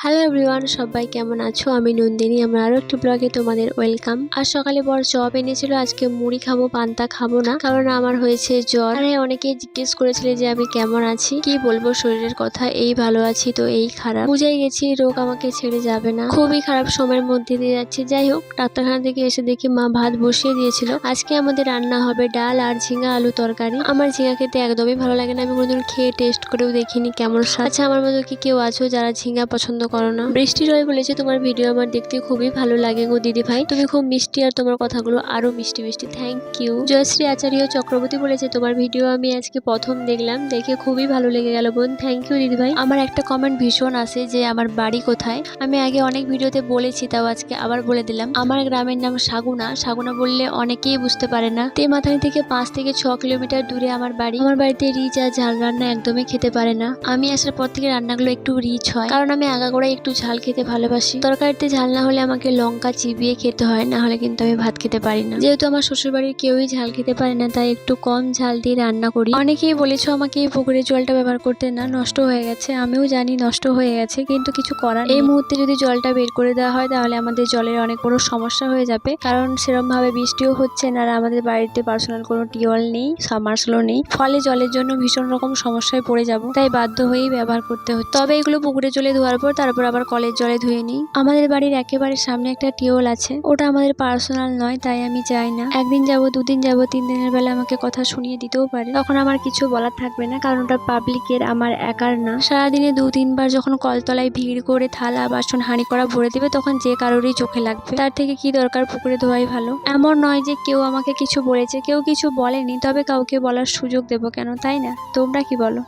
Hello everyone, সবাই কেমন আছো? আমি নন্দিনী। আমার আরো একটি ব্লগে তোমাদের ওয়েলকাম। আজ সকালে বর চপ এনেছিল। আজকে মুড়ি খাবো, পান্তা খাবো না, কারণ আমার হয়েছে জ্বর। আর অনেকেই জিজ্ঞেস করেছিলে যে আমি কেমন আছি। কি বলবো শরীরের কথা, এই ভালো আছি তো এই খারাপ। বুঝেই গেছি রোগ আমাকে ছেড়ে যাবে না, খুবই খারাপ সময়ের মধ্যে দিয়ে যাচ্ছে। যাই হোক, ডাক্তারখানা থেকে এসে দেখি মা ভাত বসিয়ে দিয়েছিল। আজকে আমাদের রান্না হবে ডাল আর ঝিঙা আলু তরকারি। আমার ঝিঙা খেতে একদমই ভালো লাগে না, আমি কোনোদিন খেয়ে টেস্ট করেও দেখিনি কেমন স্বাদ। আচ্ছা, আমার মতো কি কেউ আছো যারা ঝিঙা পছন্দ করো না? বৃষ্টি রয় বলেছে তোমার ভিডিও আমার দেখতে খুবই ভালো লাগে গো দিদি ভাই, তুমি খুব মিষ্টি আর তোমার কথাগুলো আরো মিষ্টি মিষ্টি। Thank you. জয়শ্রী আচার্য চক্রবর্তী বলেছে তোমার ভিডিও আমি আজকে প্রথম দেখলাম, দেখে খুবই ভালো লেগে গেল বোন। থ্যাংক ইউ দিদি ভাই। আমার একটা কমেন্ট ভীষণ আসে যে আমার বাড়ি কোথায়। আমি আগে অনেক ভিডিওতে বলেছি, তাও আজকে আবার বলে দিলাম। আমার গ্রামের নাম সাগুনা। সাগুনা বললে অনেকেই বুঝতে পারে না। তেমাথানি থেকে 5 থেকে 6 কিলোমিটার দূরে আমার বাড়ি। আমার বাড়িতে রিচ আর ঝাল রান্না একদমই খেতে পারে না। আমি আসার পর থেকে রান্নাগুলো একটু রিচ হয়, কারণ আমি আগাগোড়াই একটু ঝাল খেতে ভালোবাসি। তরকারিতে ঝাল না হলে আমাকে লঙ্কা চিবিয়ে খেতে হয়, না হলে কিন্তু আমি ভাত খেতে পারি না। যেহেতু আমার শ্বশুর বাড়ির কেউই ঝাল খেতে পারে না, তাই একটু কম ঝাল দিয়ে রান্না করি। অনেকেই বলেছো আমাকে এই পুকুরের জলটা ব্যবহার করতে, না নষ্ট হয়ে গেছে। আমিও জানি নষ্ট হয়ে গেছে, কিন্তু কিছু করার নেই। এই মুহূর্তে যদি জলটা বের করে দেওয়া হয় তাহলে আমাদের জলের অনেক বড় সমস্যা হয়ে যাবে, কারণ সেরকম ভাবে বৃষ্টিও হচ্ছে না, আর আমাদের বাড়িতে পার্সোনাল কোনো টিউবওয়েল নেই, সাবমার্সিবলও নেই। ফলে জলের জন্য ভীষণ রকম সমস্যায় পড়ে যাব, তাই বাধ্য হয়েই ব্যবহার করতে হচ্ছে। তবে এগুলো পুকুরের জলে ধোয়ার পর তারপর আবার কলের জলে ধুয়ে নিই। আমাদের বাড়ির একেবারে সামনে একটা টিউবওয়েল আছে, ওটা আমাদের পার্সোনাল নয়, তাই আমি যাই না। একদিন যাবো, 2 দিন যাবো, 3 দিনের বেলা আমাকে কথা শুনিয়ে দিতেও পারে, তখন আমার কিছু বলার থাকবে না, কারণ ওটা পাবলিকের, আমার একার না। সারাদিনে 2-3 বার যখন কলতলায় ভিড় করে থালা বাসন হাঁড়ি করা ভরে দিবে, তখন যে কারোরই চোখে লাগবে। তার থেকে কি দরকার পুকুরে ধোয়াই ভালো। এমন নয় যে কেউ আমাকে কিছু বলেছে, কেউ কিছু বলেনি, তবে কাউকে বলার সুযোগ দেবো কেন, তাই না? তোমরা কি বলো?